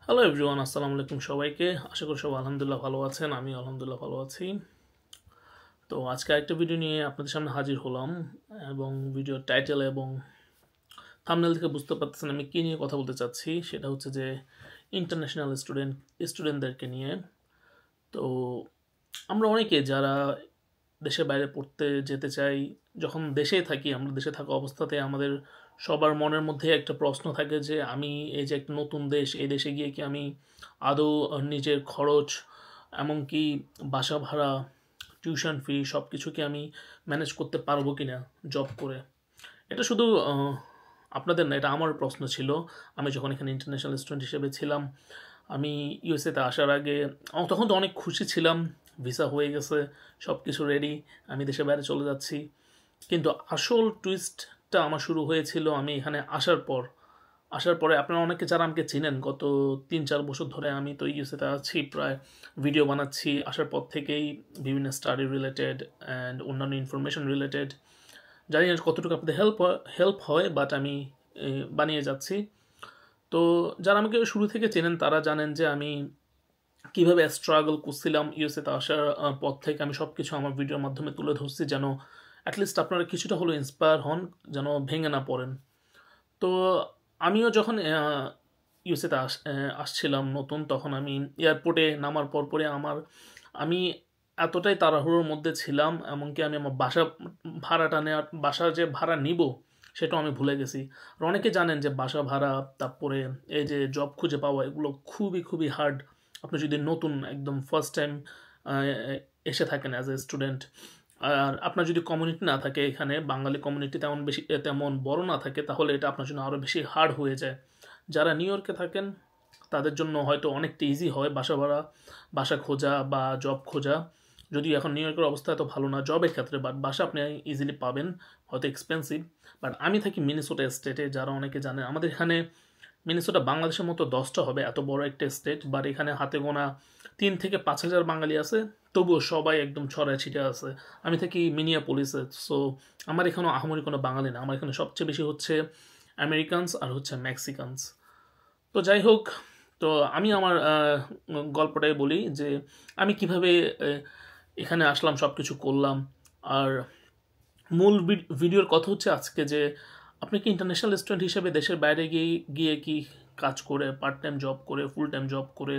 Hello everyone, আসসালামু আলাইকুম সবাইকে। আশা করি সবাই আলহামদুলিল্লাহ ভালো আছেন। আমি আলহামদুলিল্লাহ ভালো আছি। তো আজকে একটা ভিডিও নিয়ে আপনাদের সামনে হাজির হলাম এবং ভিডিওর টাইটেল এবং থাম্বনেল থেকে বুঝতে পারতেছেন আমি কী নিয়ে কথা বলতে চাচ্ছি। সেটা হচ্ছে যে ইন্টারন্যাশনাল স্টুডেন্টদেরকে নিয়ে। তো আমরা অনেকে যারা দেশের বাইরে পড়তে যেতে চাই, যখন দেশেই থাকি, আমরা দেশে থাকা অবস্থাতে আমাদের সবার মনের মধ্যে একটা প্রশ্ন থাকে যে আমি এই যে একটা নতুন দেশ, এই দেশে গিয়ে কি আমি আদৌ নিজের খরচ, এমনকি বাসা ভাড়া, টিউশন ফি সব কিছু কি আমি ম্যানেজ করতে পারবো কি না জব করে। এটা শুধু আপনাদের না, এটা আমার প্রশ্ন ছিল। আমি যখন এখানে ইন্টারন্যাশনাল স্টুডেন্ট হিসেবে ছিলাম, আমি ইউএসএতে আসার আগে তখন তো অনেক খুশি ছিলাম, ভিসা হয়ে গেছে, সব কিছু রেডি, আমি দেশের বাইরে চলে যাচ্ছি। কিন্তু আসল টুইস্টটা আমার শুরু হয়েছিল আমি এখানে আসার পরে আপনারা অনেকে যারা আমাকে চিনেন, গত 3-4 বছর ধরে আমি তো ইউএসএতে আছি, প্রায় ভিডিও বানাচ্ছি আসার পর থেকেই, বিভিন্ন স্টাডি রিলেটেড অ্যান্ড অন্যান্য ইনফরমেশন রিলেটেড। জানি না কতটুকু আপনাদের হেল্প হয়, বাট আমি বানিয়ে যাচ্ছি। তো যারা আমাকে শুরু থেকে চেনেন তারা জানেন যে আমি কীভাবে স্ট্রাগল করছিলাম ইউএসএতে আসার পর থেকে। আমি সব কিছু আমার ভিডিওর মাধ্যমে তুলে ধরছি, যেন অ্যাটলিস্ট আপনারা কিছুটা হলেও ইন্সপায়ার হন, যেন ভেঙে না পড়েন। তো আমিও যখন ইউএসএতে আসছিলাম নতুন, তখন আমি এয়ারপোর্টে নামার পরে আমি এতটাই তাড়াহুড়োর মধ্যে ছিলাম, এমনকি আমি আমার বাসা যে ভাড়া নিব সেটাও আমি ভুলে গেছি। আর অনেকে জানেন যে বাসা ভাড়া, তারপরে এই যে জব খুঁজে পাওয়া, এগুলো খুবই খুবই হার্ড। আপনি যদি নতুন একদম ফার্স্ট টাইম এসে থাকেন অ্যাজ এ স্টুডেন্ট, আর আপনার যদি কমিউনিটি না থাকে, এখানে বাঙালি কমিউনিটি তেমন বড় না থাকে, তাহলে এটা আপনার জন্য আরও বেশি হার্ড হয়ে যায়। যারা নিউ ইয়র্কে থাকেন তাদের জন্য হয়তো অনেকটা ইজি হয় বাসা ভাড়া, বাসা খোঁজা বা জব খোঁজা। যদিও এখন নিউ ইয়র্কের অবস্থা এত ভালো না জবের ক্ষেত্রে, বাট বাসা আপনি ইজিলি পাবেন, হয়তো এক্সপেন্সিভ। বাট আমি থাকি মিনেসোটা স্টেটে, যারা অনেকে জানেন আমাদের এখানে মিনেসোটা বাংলাদেশের মতো 10টা হবে, এত বড় একটা স্টেট, বাট এখানে হাতে গোনা 3 থেকে 5 হাজার বাঙালি আছে, তবুও সবাই একদম ছড়ায় ছিটে আছে। আমি থাকি মিনিয়াপলিসে, সো আমার এখানেও আহামরি কোনো বাঙালি না, আমার এখানে সবচেয়ে বেশি হচ্ছে আমেরিকানস আর হচ্ছে মেক্সিকানস। তো যাই হোক, তো আমি আমার গল্পটাই বলি যে আমি কিভাবে এখানে আসলাম, সব কিছু করলাম। আর মূল ভিডিওর কথা হচ্ছে আজকে যে আপনি কি ইন্টারন্যাশনাল স্টুডেন্ট হিসেবে দেশের বাইরে গিয়ে কি কাজ করে, পার্ট টাইম জব করে, ফুল টাইম জব করে,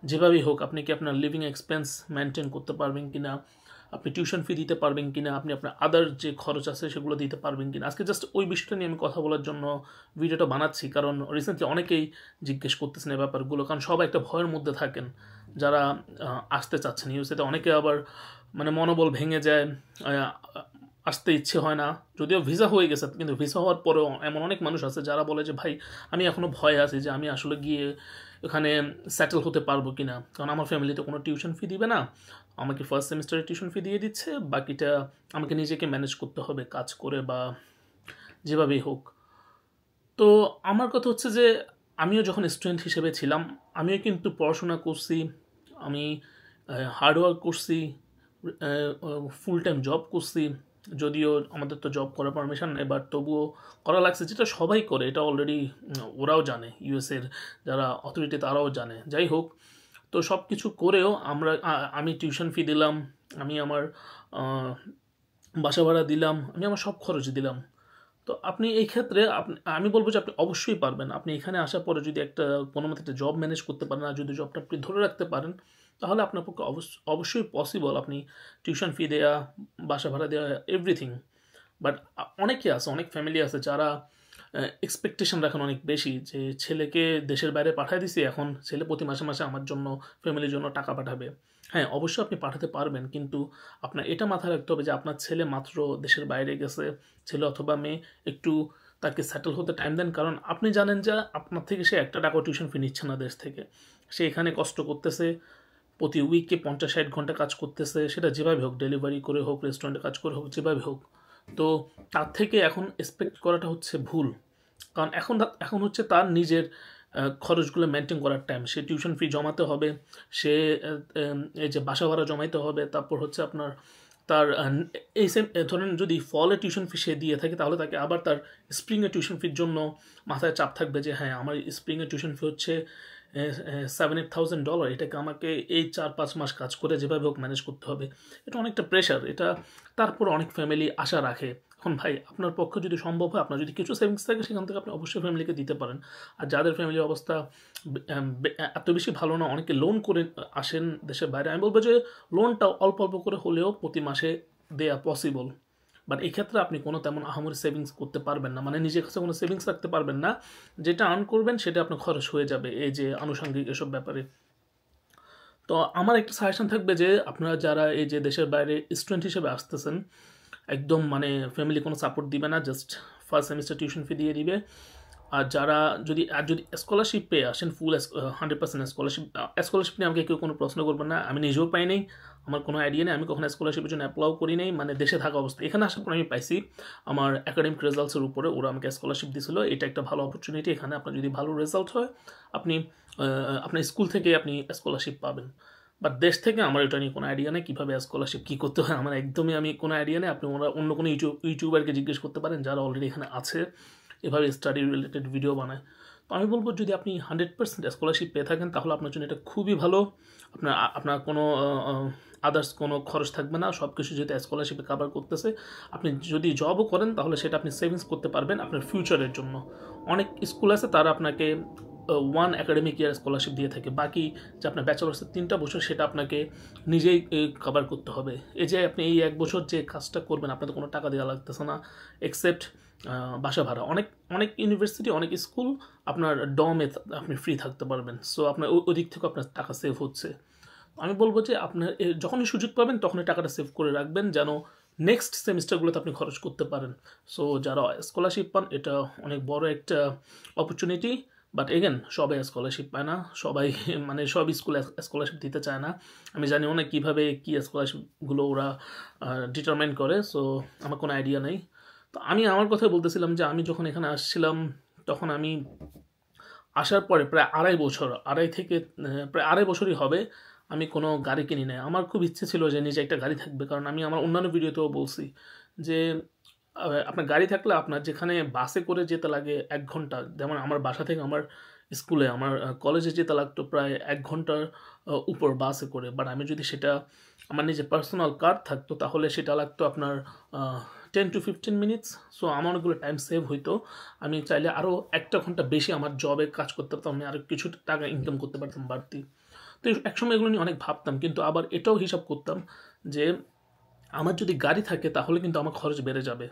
যেভাবেই হোক, আপনি কি আপনার লিভিং এক্সপেন্স মেনটেন করতে পারবেন কিনা, আপনি টিউশন ফি দিতে পারবেন কিনা, আপনি আপনার আদার যে খরচ আছে সেগুলো দিতে পারবেন কিনা। আজকে জাস্ট ওই বিষয়টা নিয়ে আমি কথা বলার জন্য ভিডিওটা বানাচ্ছি, কারণ রিসেন্টলি অনেকেই জিজ্ঞেস করতেছেন এই ব্যাপারগুলো, কারণ সবাই একটা ভয়ের মধ্যে থাকেন যারা আসতে চাচ্ছেন ইউএসএতে। অনেকে আবার মানে মনোবল ভেঙে যায়, আসতে ইচ্ছে হয় না, যদিও ভিসা হয়ে গেছে, কিন্তু ভিসা হওয়ার পরেও এমন অনেক মানুষ আছে যারা বলে যে ভাই আমি এখনও ভয় আছি যে আমি আসলে গিয়ে ওখানে সেটেল হতে পারবো কি না, কারণ আমার ফ্যামিলিতে কোনো টিউশন ফি দিবে না, আমাকে ফার্স্ট সেমিস্টারে টিউশন ফি দিয়ে দিচ্ছে, বাকিটা আমাকে নিজেকে ম্যানেজ করতে হবে কাজ করে বা যেভাবেই হোক। তো আমার কথা হচ্ছে যে আমিও যখন স্টুডেন্ট হিসেবে ছিলাম, আমিও কিন্তু পড়াশোনা করছি, আমি হার্ডওয়ার্ক করছি, ফুল টাইম জব করছি। যদিও আমাদের তো জব করার পারমিশন নেই, বাট তবুও করা লাগছে, যেটা সবাই করে, এটা অলরেডি ওরাও জানে, ইউএসের যারা অথরিটি তারাও জানে। যাই হোক, তো সব কিছু করেও আমি টিউশন ফি দিলাম, আমি আমার বাসা ভাড়া দিলাম, আমি আমার সব খরচ দিলাম। তো আপনি এই ক্ষেত্রে আমি বলবো যে আপনি অবশ্যই পারবেন। আপনি এখানে আসার পরে যদি কোনো মতে একটা জব ম্যানেজ করতে পারেন, আর যদি জবটা আপনি ধরে রাখতে পারেন, তাহলে আপনার পক্ষে অবশ্যই পসিবল আপনি টিউশন ফি দেওয়া, বাসা ভাড়া দেওয়া, এভরিথিং। বাট অনেকে আছে, অনেক ফ্যামিলি আছে যারা এক্সপেকটেশন রাখেন অনেক বেশি, যে ছেলেকে দেশের বাইরে পাঠিয়ে দিছি, এখন ছেলে প্রতি মাসে মাসে আমার জন্য, ফ্যামিলির জন্য টাকা পাঠাবে। হ্যাঁ, অবশ্যই আপনি পাঠাতে পারবেন, কিন্তু আপনার এটা মাথায় রাখতে হবে যে আপনার ছেলে মাত্র দেশের বাইরে গেছে, ছেলে অথবা মেয়ে, একটু তাকে সেটেল হতে টাইম দেন। কারণ আপনি জানেন যে আপনার থেকে সে একটা টাকা টিউশন ফি নিচ্ছে না দেশ থেকে, সে এখানে কষ্ট করতেছে, প্রতি উইকে 50-60 ঘন্টা কাজ করতেছে, সেটা যেভাবে হোক, ডেলিভারি করে হোক, রেস্টুরেন্টে কাজ করে হোক, যেভাবে হোক। তো তার থেকে এখন এক্সপেক্ট করাটা হচ্ছে ভুল, কারণ এখন হচ্ছে তার নিজের খরচগুলো মেনটেন করার টাইম। সে টিউশন ফি জমাতে হবে, সে এই যে বাসা ভাড়া জমাইতে হবে, তারপর হচ্ছে আপনার তার এই সেম ধরেন যদি ফলে টিউশন ফি সে দিয়ে থাকে তাহলে তাকে আবার তার স্প্রিংয়ের টিউশন ফির জন্য মাথায় চাপ থাকবে যে হ্যাঁ আমার স্প্রিংয়ের টিউশন ফি হচ্ছে $7,000, এটাকে আমাকে এই 4-5 মাস কাজ করে যেভাবে হোক ম্যানেজ করতে হবে। এটা অনেকটা প্রেশার, এটা তারপর অনেক ফ্যামিলি আশা রাখে। এখন ভাই আপনার পক্ষে যদি সম্ভব হয়, আপনার যদি কিছু সেভিংস থাকে সেখান থেকে আপনি অবশ্যই ফ্যামিলিকে দিতে পারেন। আর যাদের ফ্যামিলির অবস্থা এত বেশি ভালো না, অনেকে লোন করে আসেন দেশের বাইরে, আমি বলবো যে লোনটা অল্প অল্প করে হলেও প্রতি মাসে দেয়া পসিবল। বাট এই ক্ষেত্রে আপনি কোনো তেমন আহামরি সেভিংস করতে পারবেন না, মানে নিজের কাছে কোনো সেভিংস রাখতে পারবেন না। যেটা আর্ন করবেন সেটা আপনার খরচ হয়ে যাবে এই যে আনুষঙ্গিক এসব ব্যাপারে। তো আমার একটা সাজেশন থাকবে যে আপনারা যারা এই যে দেশের বাইরে স্টুডেন্ট হিসেবে আসতেছেন, একদম মানে ফ্যামিলি কোনো সাপোর্ট দিবে না, just first semester tuition fee দিয়ে দিবে। আর যারা যদি স্কলারশিপ পেয়ে আসেন, ফুল 100% স্কলারশিপ নিয়ে আমাকে কেউ কোনো প্রশ্ন করবেন না, আমি নিজেও পাই নাই, আমার কোনো আইডিয়া নেই, আমি কখনো স্কলারশিপের জন্য অ্যাপ্লাইও করি নাই, মানে দেশে থাকা অবস্থা। এখানে আসার পর আমি পাইছি আমার একাডেমিক রেজাল্টসের উপরে ওরা আমাকে স্কলারশিপ দিয়েছিল। এটা একটা ভালো অপরচুনিটি, এখানে আপনার যদি ভালো রেজাল্ট হয় আপনি আপনার স্কুল থেকে আপনি স্কলারশিপ পাবেন। বাট দেশ থেকে আমার এটা নিয়ে কোনো আইডিয়া নেই, কীভাবে স্কলারশিপ কী করতে হয় আমার একদমই আমি কোনো আইডিয়া নেই। আপনি ওরা অন্য কোনো ইউটিউবারকে জিজ্ঞেস করতে পারেন যারা অলরেডি এখানে আছে, এভাবে স্টাডি রিলেটেড ভিডিও বানায়। তো আমি বলবো যদি আপনি 100% স্কলারশিপ পেয়ে থাকেন তাহলে আপনার জন্য এটা খুবই ভালো। আপনার কোনো আদার্স কোনো খরচ থাকবে না, সব কিছু যেহেতু স্কলারশিপে কাভার করতেছে। আপনি যদি জবও করেন তাহলে সেটা আপনি সেভিংস করতে পারবেন আপনার ফিউচারের জন্য। অনেক স্কুল আছে তারা আপনাকে 1 একাডেমিক ইয়ার স্কলারশিপ দিয়ে থাকে, বাকি যে আপনার ব্যাচেলার্সের 3টা বছর সেটা আপনাকে নিজেই কভার করতে হবে। এই যে আপনি এই 1 বছর যে কাজটা করবেন আপনাদের কোনো টাকা দেওয়া লাগতেছে না, এক্সেপ্ট বাসা ভাড়া। অনেক ইউনিভার্সিটি, অনেক স্কুল আপনার ডমে আপনি ফ্রি থাকতে পারবেন, সো আপনার ওই দিক থেকে আপনার টাকা সেভ হচ্ছে। আমি বলবো যে আপনার যখনই সুযোগ পাবেন তখনই টাকাটা সেভ করে রাখবেন যেন নেক্সট সেমিস্টারগুলোতে আপনি খরচ করতে পারেন। সো যারা স্কলারশিপ পান এটা অনেক বড় একটা অপরচুনিটি। বাট এগেন সবাই স্কলারশিপ পায় না, সবাই মানে সব স্কুলে স্কলারশিপ দিতে চায় না। আমি জানি না কীভাবে কী স্কলারশিপগুলো ওরা ডিটারমাইন করে, সো আমার কোনো আইডিয়া নেই। তো আমি আমার কথা বলতেছিলাম যে আমি যখন এখানে আসছিলাম তখন আমি আসার পরে প্রায় আড়াই বছরই হবে আমি কোনো গাড়ি কিনি নাই। আমার খুব ইচ্ছে ছিল যে নিজে একটা গাড়ি থাকবে, কারণ আমি আমার অন্যান্য ভিডিওতেও বলছি যে আপনার গাড়ি থাকলে আপনার যেখানে বাসে করে যেতে লাগে 1 ঘন্টা, যেমন আমার বাসা থেকে আমার স্কুলে আমার কলেজে যেতে লাগতো প্রায় 1 ঘন্টার উপর বাসে করে। বাট আমি যদি সেটা আমার নিজের পার্সোনাল কার থাকতো তাহলে সেটা লাগতো আপনার 10 to 15 মিনিটস। সো আমার অনেকগুলো টাইম সেভ হইতো, আমি চাইলে আরও 1টা ঘন্টা বেশি আমার জবে কাজ করতে পারতাম, আমি আরও কিছু টাকা ইনকাম করতে পারতাম বাড়তি। তো একসময় এগুলো নিয়ে অনেক ভাবতাম, কিন্তু আবার এটাও হিসাব করতাম যে আমার যদি গাড়ি থাকে তাহলে কিন্তু আমার খরচ বেড়ে যাবে।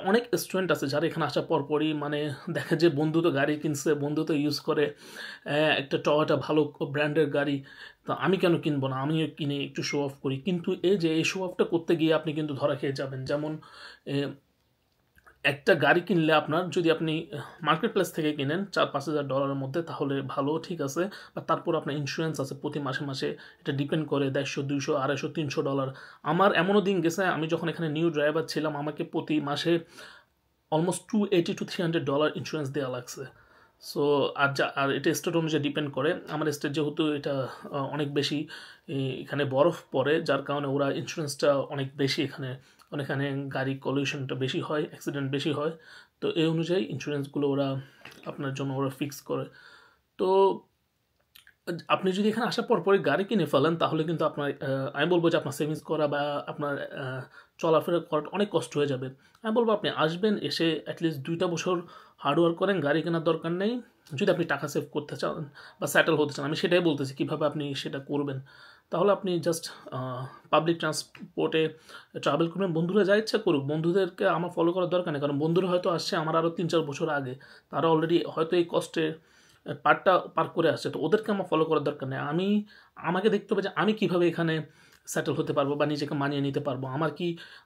অনেক স্টুডেন্ট আছে যারা এখানে আসার পরপরই মানে দেখে যে বন্ধু তো গাড়ি কিনছে, বন্ধু তো ইউজ করে একটা টয়োটা ভালো ব্র্যান্ডের গাড়ি, তো আমি কেন কিনবো না, আমিও কিনে একটু শো অফ করি। কিন্তু এই শো অফটা করতে গিয়ে আপনি কিন্তু ধরা খেয়ে যাবেন। যেমন একটা গাড়ি কিনলে আপনার যদি আপনি মার্কেট প্লেস থেকে কিনেন $4-5,000 মধ্যে তাহলে ভালো, ঠিক আছে। বা তারপর আপনার ইন্স্যুরেন্স আছে প্রতি মাসে মাসে, এটা ডিপেন্ড করে $150, $200, $250, $300। আমার এমনও দিন গেছে আমি যখন এখানে নিউ ড্রাইভার ছিলাম আমাকে প্রতি মাসে অলমোস্ট $280 to $300 ইন্স্যুরেন্স দেওয়া লাগছে। সো আর এটা স্টেট অনুযায়ী ডিপেন্ড করে। আমার স্টেট যেহেতু এটা অনেক বেশি এখানে বরফ পড়ে, যার কারণে ওরা ইন্স্যুরেন্সটা অনেক বেশি এখানে গাড়ি পলিউশনটা বেশি হয়, অ্যাক্সিডেন্ট বেশি হয়। তো এই অনুযায়ী ইন্স্যুরেন্সগুলো ওরা আপনার জন্য ফিক্স করে। তো আপনি যদি এখানে আসার পরই গাড়ি কিনে ফেলেন তাহলে কিন্তু আপনার আমি বলবো যে আপনার সেভিংস করা বা আপনার চলাফেরা করাটা অনেক কষ্ট হয়ে যাবে। আমি বলবো আপনি আসবেন, এসে অ্যাটলিস্ট 2টা বছর হার্ডওয়ার্ক করেন, গাড়ি কেনার দরকার নেই। যদি আপনি টাকা সেভ করতে চান বা সেটেল হতে চান, আমি সেটাই বলতেছি কীভাবে আপনি সেটা করবেন। তাহলে আপনি জাস্ট পাবলিক ট্রান্সপোর্টে ট্রাভেল করবেন, বন্ধুরা যা ইচ্ছা করুক, বন্ধুদেরকে আমার ফলো করার দরকার নেই, কারণ বন্ধুরা হয়তো আসছে আমার আরও 3-4 বছর আগে, তারা অলরেডি হয়তো এই কষ্টে পার করে আসছে, তো ওদেরকে আমার ফলো করার দরকার নেই। আমাকে দেখতে হবে যে আমি কীভাবে এখানে সেটেল হতে পারবো বা নিজেকে মানিয়ে নিতে পারবো,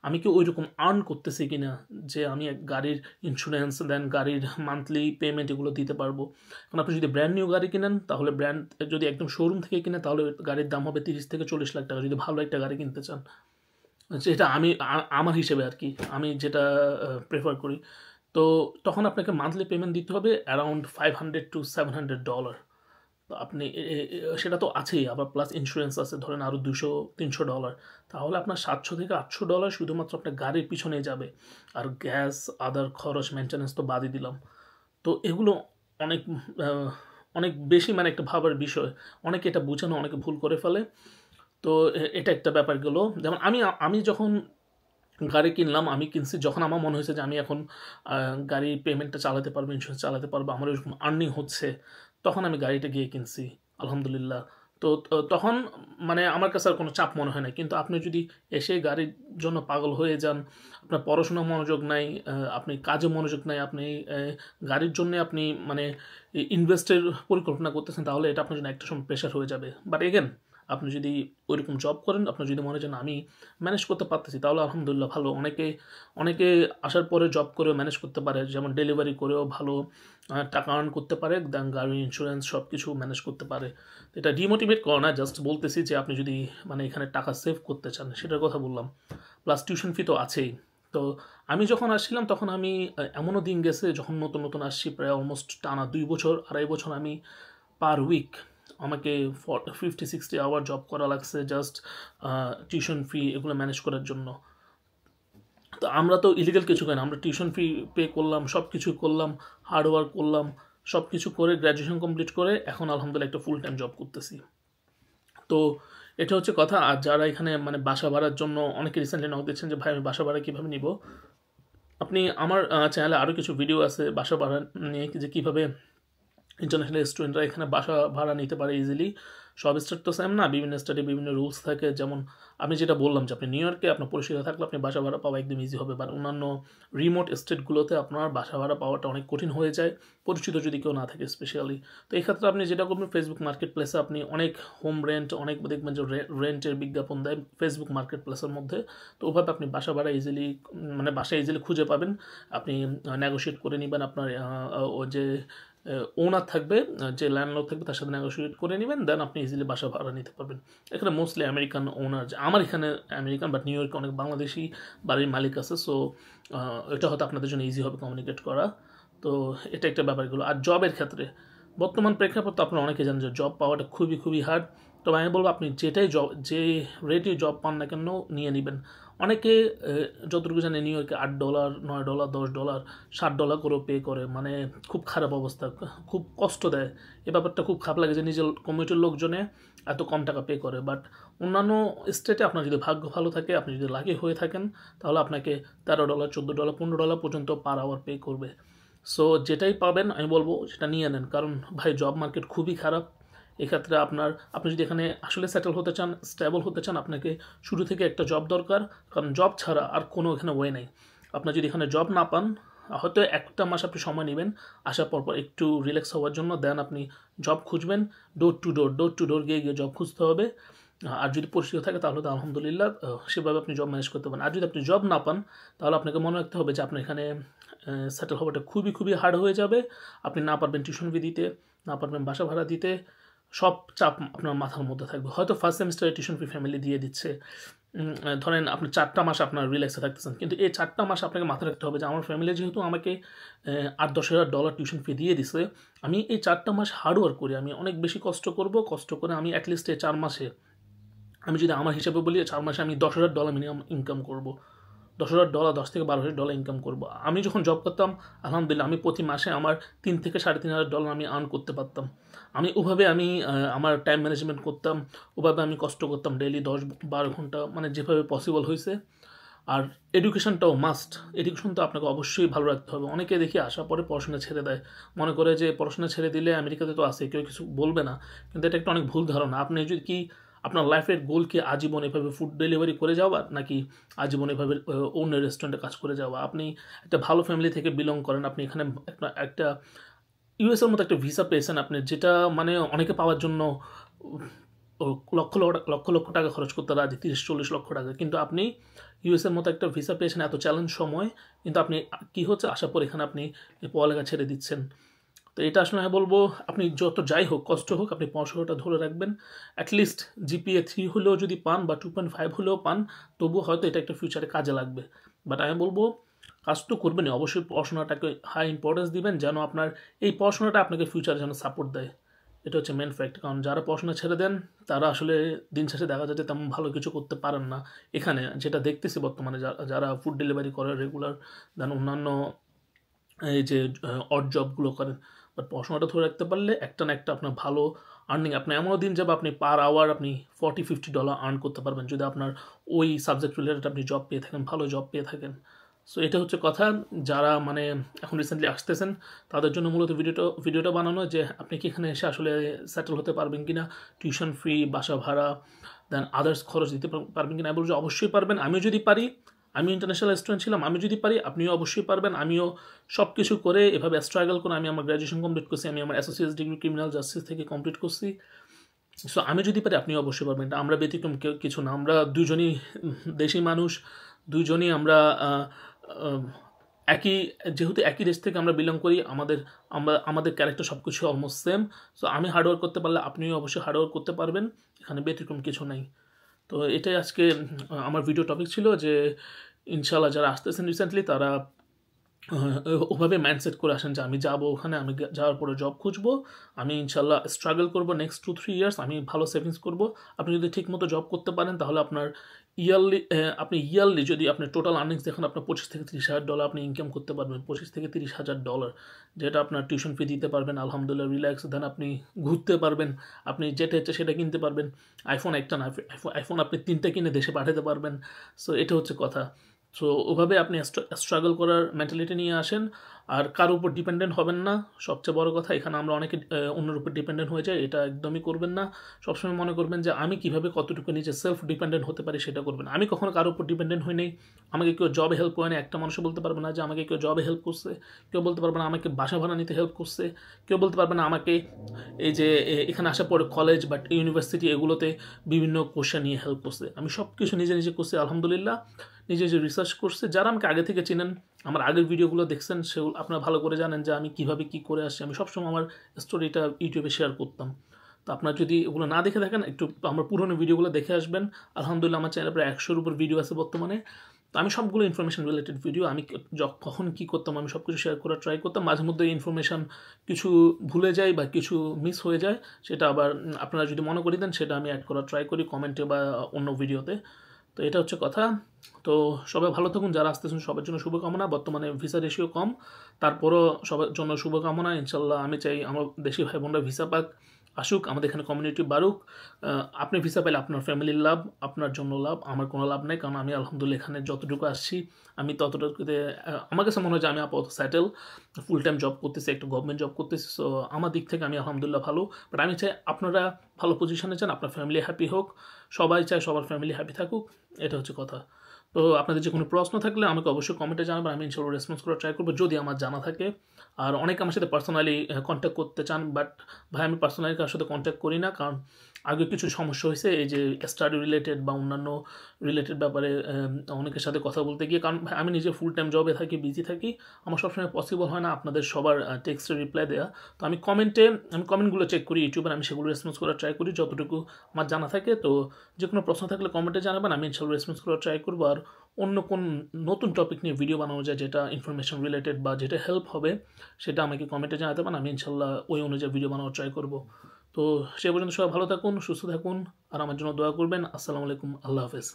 আমি কি ওই রকম আর্ন করতেছি কি না যে আমি গাড়ির ইন্স্যুরেন্স দেন গাড়ির মান্থলি পেমেন্ট এগুলো দিতে পারবো। কারণ আপনি যদি ব্র্যান্ড নিউ গাড়ি কিনেন তাহলে যদি একদম শোরুম থেকে কিনে তাহলে গাড়ির দাম হবে 30 থেকে 40 লাখ টাকা যদি ভালো একটা গাড়ি কিনতে চান, যেটা আমার হিসেবে আর কি, আমি যেটা প্রেফার করি। তো তখন আপনাকে মান্থলি পেমেন্ট দিতে হবে অ্যারাউন্ড $500 to $700 তো আপনি সেটা তো আছেই, আবার প্লাস ইন্স্যুরেন্স আছে ধরেন আরও $200-300, তাহলে আপনার $700 থেকে $800 শুধুমাত্র আপনার গাড়ির পিছনে যাবে। আর গ্যাস, আদার খরচ, মেনটেন্যান্স তো বাদই দিলাম। তো এগুলো অনেক অনেক বেশি মানে একটা ভাবার বিষয়। অনেকে এটা বোঝানো অনেকে ভুল করে ফেলে। তো এটা একটা ব্যাপার গেল। যেমন আমি যখন গাড়ি কিনলাম, আমি কিনছি যখন আমার মনে হয়েছে যে আমি এখন গাড়ির পেমেন্টটা চালাতে পারবো, ইন্স্যুরেন্স চালাতে পারবো, আমার ওইরকম আর্নিং হচ্ছে, তখন আমি গাড়িটা গিয়ে কিনছি আলহামদুলিল্লাহ। তো তখন মানে আমার কাছে আর কোনো চাপ মনে হয় না। কিন্তু আপনি যদি এসে গাড়ির জন্য পাগল হয়ে যান, আপনার পড়াশোনা মনোযোগ নাই, আপনি কাজে মনোযোগ নাই, আপনি গাড়ির জন্য আপনি মানে ইনভেস্টের পরিকল্পনা করতেছেন, তাহলে এটা আপনার জন্য একটা সময় প্রেশার হয়ে যাবে। বাট এগেন আপনি যদি ওইরকম জব করেন, আপনার যদি মনে হয় যে আমি ম্যানেজ করতে পারতেছি, তাহলে আলহামদুলিল্লাহ ভালো। অনেকে আসার পরে জব করেও ম্যানেজ করতে পারে, যেমন ডেলিভারি করেও ভালো টাকা আর্ন করতে পারে, দেন গাড়ি ইন্স্যুরেন্স সব কিছু ম্যানেজ করতে পারে। এটা ডিমোটিভেট করে না, জাস্ট বলতেছি যে আপনি যদি মানে এখানে টাকা সেভ করতে চান সেটার কথা বললাম। প্লাস টিউশন ফি তো আছেই। তো আমি যখন আসছিলাম তখন আমি এমনও দিন গেছে যখন নতুন নতুন আসছি, প্রায় অলমোস্ট টানা 2 বছর 2.5 বছর আমি পার উইক আমাকে 50-60 আওয়ার জব করা লাগছে জাস্ট টিউশন ফি এগুলো ম্যানেজ করার জন্য। তো আমরা তো ইলিগাল কিছু করি না, আমরা টিউশন ফি পে করলাম, সব কিছু করলাম, হার্ডওয়ার্ক করলাম, সব কিছু করে গ্র্যাজুয়েশন কমপ্লিট করে এখন আলহামদুলিল্লাহ একটা ফুল টাইম জব করতেছি। তো এটা হচ্ছে কথা। আর যারা এখানে মানে বাসা ভাড়ার জন্য অনেকে রিসেন্টলি নক দিচ্ছেন যে ভাই আমি বাসা ভাড়া কীভাবে নিব, আপনি আমার চ্যানেলে আরও কিছু ভিডিও আছে বাসা ভাড়া নিয়ে, যে কীভাবে ইন্টারন্যাশনাল স্টুডেন্টরা এখানে বাসা ভাড়া নিতে পারে ইজিলি। সব স্টেট তো সেম না, বিভিন্ন স্টেটে বিভিন্ন রুলস থাকে। যেমন আমি যেটা বললাম যে আপনি নিউ ইয়র্কে আপনার পরিচিত থাকলে আপনি বাসা ভাড়া পাওয়া একদম ইজি হবে, বা অন্যান্য রিমোট স্টেটগুলোতে আপনার বাসা ভাড়া পাওয়াটা অনেক কঠিন হয়ে যায়, পরিচিত যদি কেউ না থাকে স্পেশালি। তো এই ক্ষেত্রে আপনি যেটা করবেন, ফেসবুক মার্কেট প্লেসে আপনি অনেক হোম রেন্ট, অনেক দেখবেন যে রেন্টের বিজ্ঞাপন দেয় ফেসবুক মার্কেট প্লেসের মধ্যে। তো ওভাবে আপনি বাসা ভাড়া ইজিলি মানে বাসা ইজিলি খুঁজে পাবেন। আপনি নেগোশিয়েট করে নেবেন, আপনার ও যে ওনার থাকবে, যে ল্যান্ডলর্ড থাকবে তার সাথে নেগোশিয়েট করে নেবেন, দেন আপনি ইজিলি বাসা ভাড়া নিতে পারবেন। এখানে মোস্টলি আমেরিকান ওনার, আমার এখানে আমেরিকান, বাট নিউ ইয়র্কে অনেক বাংলাদেশি বাড়ির মালিক আছে। সো এটা হয়তো আপনাদের জন্য ইজি হবে কমিউনিকেট করা। তো এটা একটা ব্যাপারগুলো। আর জবের ক্ষেত্রে বর্তমান প্রেক্ষাপট তো আপনারা অনেকে জানেন যে জব পাওয়াটা খুবই খুবই হার্ড। তবে আমি বলবো আপনি যে রেটে জব পান না কেন নিয়ে নেবেন। অনেকে যতটুকু জানে নিউ ইয়র্কে $8, $9, $10, $7 করেও পে করে, মানে খুব খারাপ অবস্থা, খুব কষ্ট দেয়। এ ব্যাপারটা খুব খারাপ লাগে যে নিজের কমিউনিটির লোকজনে এত কম টাকা পে করে। বাট অন্যান্য স্টেটে আপনার যদি ভাগ্য ভালো থাকে, আপনি যদি লাকি হয়ে থাকেন, তাহলে আপনাকে $13, $14, $15 পর্যন্ত পার আওয়ার পে করবে। সো যেটাই পাবেন আমি বলবো সেটা নিয়ে নেন, কারণ ভাই জব মার্কেট খুবই খারাপ। এক্ষেত্রে আপনি যদি এখানে আসলে সেটেল হতে চান, স্টেবল হতে চান, আপনাকে শুরু থেকে একটা জব দরকার, কারণ জব ছাড়া আর কোনো এখানে ওয়ে নেই। আপনার যদি এখানে জব না পান, হয়তো একটা মাস আপনি সময় নেবেন আসার পর একটু রিল্যাক্স হওয়ার জন্য, দেন আপনি জব খুঁজবেন। ডোর টু ডোর গিয়ে জব খুঁজতে হবে। আর যদি পরিচিত থাকে তাহলে তো আলহামদুলিল্লাহ সেভাবে আপনি জব ম্যানেজ করতে পারেন। আর যদি আপনি জব না পান, তাহলে আপনাকে মনে রাখতে হবে যে আপনার এখানে সেটেল হওয়াটা খুবই খুবই হার্ড হয়ে যাবে। আপনি না পারবেন টিউশন ফি দিতে, না পারবেন বাসা ভাড়া দিতে, সব চাপ আপনার মাথার মধ্যে থাকবে। হয়তো ফার্স্ট সেমিস্টারে টিউশন ফি ফ্যামিলি দিয়ে দিচ্ছে, ধরেন আপনি 4টা মাস আপনার রিল্যাক্সে থাকতেছেন, কিন্তু এই 4টা মাস আপনাকে মাথায় রাখতে হবে যে আমার ফ্যামিলি যেহেতু আমাকে $8-10,000 টিউশন ফি দিয়ে দিছে, আমি এই 4টা মাস হার্ডওয়ার্ক করি, আমি অনেক বেশি কষ্ট করব, কষ্ট করে আমি অ্যাটলিস্ট এই 4 মাসে, আমি যদি আমার হিসাবে বলি 4 মাসে আমি $10,000 মিনিমাম ইনকাম করব। $10,000, $10,000 থেকে $12,000 ইনকাম করব। আমি যখন জব করতাম আলহামদুলিল্লাহ আমি প্রতি মাসে আমার $3,000 থেকে $3,500 আমি আর্ন করতে পারতাম। আমি ওভাবে আমার টাইম ম্যানেজমেন্ট করতাম, ওভাবে আমি কষ্ট করতাম ডেইলি 10-12 ঘন্টা, মানে যেভাবে পসিবল হয়েছে। আর এডুকেশনটাও মাস্ট, এডুকেশন তো আপনাকে অবশ্যই ভালো রাখতে হবে। অনেকে দেখি আসার পরে পড়াশোনা ছেড়ে দেয়, মনে করে যে পড়াশোনা ছেড়ে দিলে আমেরিকাতে তো আছে কেউ কিছু বলবে না, কিন্তু এটা একটা অনেক ভুল ধারণা। আপনি যদি কি আপনার লাইফের গোল কি আজীবন এভাবে ফুড ডেলিভারি করে যাওয়া, নাকি আজীবন এভাবে অন্য রেস্টুরেন্টে কাজ করে যাওয়া? আপনি একটা ভালো ফ্যামিলি থেকে বিলং করেন, আপনি এখানে একটা ইউএসের মতো একটা ভিসা পেয়েছেন আপনি, যেটা মানে অনেকে পাওয়ার জন্য লক্ষ লক্ষ লক্ষ টাকা খরচ করতে রাজি, 30-40 লক্ষ টাকা। কিন্তু আপনি ইউএসের মতো একটা ভিসা পেয়েছেন এত চ্যালেঞ্জ সময়, কিন্তু আপনি কি হচ্ছে আসার পর এখানে আপনি পড়ালেখা ছেড়ে দিচ্ছেন। তো এটা আসলে আমি বলবো আপনি যত যাই হোক কষ্ট হোক আপনি পড়াশোনাটা ধরে রাখবেন। অ্যাটলিস্ট জিপিএ 3 হলেও যদি পান বা 2.5 হলেও পান, তবুও হয়তো এটা একটা ফিউচারে কাজে লাগবে। বাট আমি বলবো কাজ তো করবেনই, অবশ্যই পড়াশোনাটাকে হাই ইম্পর্টেন্স দিবেন, যেন আপনার এই পড়াশোনাটা আপনাকে ফিউচারে যেন সাপোর্ট দেয়। এটা হচ্ছে মেন ফ্যাক্ট। কারণ যারা পড়াশোনা ছেড়ে দেন তারা আসলে দিন শেষে দেখা যায় যে তেমন ভালো কিছু করতে পারেন না। এখানে যেটা দেখতেছি বর্তমানে যারা ফুড ডেলিভারি করে রেগুলার, দেন অন্যান্য এই যে অড জবগুলো করেন, বাট পড়াশোনাটা ধরে রাখতে পারলে একটা না একটা আপনার ভালো আর্নিং, আপনার এমনও দিন যাবে আপনি পার আওয়ার আপনি $40-50 আর্ন করতে পারবেন যদি আপনার ওই সাবজেক্ট রিলেটেড আপনি জব পেয়ে থাকেন, ভালো জব পেয়ে থাকেন। সো এটা হচ্ছে কথা। যারা মানে এখন রিসেন্টলি আসতেছেন তাদের জন্য মূলত ভিডিওটা বানানো, যে আপনি কি এখানে এসে আসলে সেটেল হতে পারবেন কিনা, টিউশন ফি, বাসা ভাড়া, দেন আদার্স খরচ দিতে পারবেন কিনা। আমি বলছি অবশ্যই পারবেন। আমিও যদি পারি, আমি ইন্টারন্যাশনাল স্টুডেন্ট ছিলাম, আমি যদি পারি আপনিও অবশ্যই পারবেন। আমিও সব কিছু করে এভাবে স্ট্রাগল করে আমি আমার গ্র্যাজুয়েশন কমপ্লিট করছি, আমি আমার অ্যাসোসিয়েট ডিগ্রি ক্রিমিনাল জাস্টিস থেকে কমপ্লিট করছি। সো আমি যদি পারি আপনিও অবশ্যই পারবেন। এটা আমরা ব্যতিক্রম কিছু না, আমরা দুজনই দেশি মানুষ, দুজনই আমরা একই, যেহেতু একই দেশ থেকে আমরা বিলং করি, আমাদের ক্যারেক্টার সব কিছু অলমোস্ট সেম। সো আমি হার্ডওয়ার্ক করতে পারলে আপনিও অবশ্যই হার্ডওয়ার্ক করতে পারবেন, এখানে ব্যতিক্রম কিছু নাই। তো এটাই আজকে আমার ভিডিও টপিক ছিল, যে ইনশাল্লাহ যারা আসতেছেন রিসেন্টলি তারা ওভাবে মাইন্ডসেট করে আসেন যে আমি যাবো ওখানে, আমি যাওয়ার পরে জব খুঁজবো, আমি ইনশাল্লাহ স্ট্রাগল করবো নেক্সট 2-3 ইয়ার্স, আমি ভালো সেভিংস করবো। আপনি যদি ঠিকমতো জব করতে পারেন তাহলে আপনার ইয়ারলি যদি আপনি টোটাল আর্নিংস দেখেন, আপনার $25,000-30,000 আপনি ইনকাম করতে পারবেন, $25,000-30,000, যেটা আপনার টিউশন ফি দিতে পারবেন আলহামদুলিল্লাহ রিল্যাক্স। দেন আপনি ঘুরতে পারবেন, আপনি যেটা ইচ্ছে সেটা কিনতে পারবেন। আইফোন একটা না, আইফোন আপনি 3টা কিনে দেশে পাঠাতে পারবেন। সো এটা হচ্ছে কথা। সো ওভাবে আপনি স্ট্রাগল করার মেন্টালিটি নিয়ে আসেন, আর কারোর উপর ডিপেন্ডেন্ট হবেন না। সবচেয়ে বড় কথা, এখানে আমরা অনেকে অন্যের উপর ডিপেন্ডেন্ট হয়ে যাই, এটা একদমই করবেন না। সবসময় মনে করবেন যে আমি কীভাবে কতটুকু নিজে সেলফ ডিপেন্ডেন্ট হতে পারি সেটা করবেন। আমি কখনো কারোর উপর ডিপেন্ডেন্ট হই নেই, আমাকে কেউ জবে হেল্প করে না, একটা মানুষও বলতে পারবে না যে আমাকে কেউ জবে হেল্প করছে, কেউ বলতে পারবে না আমাকে বাসা ভাড়া নিতে হেল্প করছে, কেউ বলতে পারবে না আমাকে এই যে এখানে আসার পরে কলেজ বা ইউনিভার্সিটি এগুলোতে বিভিন্ন কোশ্চেন নিয়ে হেল্প করছে। আমি সব কিছু নিজে নিজে করছি আলহামদুলিল্লাহ, নিজে যে রিসার্চ করছে। যারা আমাকে আগে থেকে চেনেন, আমার আগের ভিডিওগুলো দেখছেন, সেগুলো আপনারা ভালো করে জানেন যে আমি কীভাবে কী করে আসছি। আমি সবসময় আমার স্টোরিটা ইউটিউবে শেয়ার করতাম। তো আপনার যদি ওগুলো না দেখে থাকেন, একটু আমার পুরোনো ভিডিওগুলো দেখে আসবেন। আলহামদুলিল্লাহ আমার চ্যানেলে প্রায় 100-র উপর ভিডিও আছে বর্তমানে। তো আমি সবগুলো ইনফরমেশন রিলেটেড ভিডিও, আমি কখন কী করতাম আমি সব কিছু শেয়ার করার ট্রাই করতাম। মাঝে মধ্যে ইনফরমেশান কিছু ভুলে যায় বা কিছু মিস হয়ে যায়, সেটা আবার আপনারা যদি মনে করে দেন সেটা আমি অ্যাড করার ট্রাই করি কমেন্টে বা অন্য ভিডিওতে। তো এটা হচ্ছে কথা। তো সবাই ভালো থাকুন, যারা আসতেছেন সবার জন্য শুভকামনা। বর্তমানে ভিসা রেশিও কম, তারপরও সবার জন্য শুভকামনা। ইনশাল্লাহ আমি চাই আমার দেশি ভাই বোনরা ভিসা পাক, আসুক, আমাদের এখানে কমিউনিটি বাড়ুক। আপনি ভিসা পেলে আপনার ফ্যামিলির লাভ, আপনার জন্য লাভ, আমার কোনো লাভ নেই। কারণ আমি আলহামদুলিল্লাহ এখানে যতটুকু আসছি আমি ততটুকুতে আমার কাছে মনে হয় যে আমি আপাতত সেটেল, ফুল টাইম জব করতেছি, একটা গভর্নমেন্ট জব করতেছি। সো আমার দিক থেকে আমি আলহামদুলিল্লাহ ভালো। বাট আমি চাই আপনারা ভালো পজিশনে চান, আপনার ফ্যামিলি হ্যাপি হোক, সবাই চায় সবার ফ্যামিলি হ্যাপি থাকুক, এটা হচ্ছে কথা। তো আপনাদের যে কোনো প্রশ্ন থাকলে আমাকে অবশ্যই কমেন্টে জানাবেন, আমি ইনশাল্লাহ রেসপন্স করার ট্রাই করবো যদি আমার জানা থাকে। আর অনেকে আমার সাথে পার্সোনালি কন্ট্যাক্ট করতে চান, বাট ভাই আমি পার্সোনালি কার সাথে কন্ট্যাক্ট করি না, কারণ আগে কিছু সমস্যা হয়েছে এই যে স্টাডি রিলেটেড বা অন্যান্য রিলেটেড ব্যাপারে অনেকের সাথে কথা বলতে গিয়ে। কারণ আমি নিজে ফুল টাইম জবে থাকি, বিজি থাকি, আমার সবসময় পসিবল হয় না আপনাদের সবার টেক্সটে রিপ্লাই দেওয়া। তো আমি কমেন্টগুলো চেক করি ইউটিউবে, আমি সেগুলো রেসপন্স করার ট্রাই করি যতটুকু আমার জানা থাকে। তো যে কোনো প্রশ্ন থাকলে কমেন্টে জানাবেন, আমি ইনশাল্লাহ রেসপন্স করার ট্রাই করবো। আর অন্য কোন নতুন টপিক নিয়ে ভিডিও বানানো যায় যেটা ইনফরমেশন রিলেটেড বা যেটা হেল্প হবে, সেটা আমাকে কমেন্টে জানাতে পারেন, আমি ইনশাল্লাহ ওই অনুযায়ী ভিডিও বানানোর ট্রাই করবো। তো সে পর্যন্ত সবাই ভালো থাকুন, সুস্থ থাকুন, আর আমার জন্য দোয়া করবেন। আসসালামু আলাইকুম, আল্লাহ হাফেজ।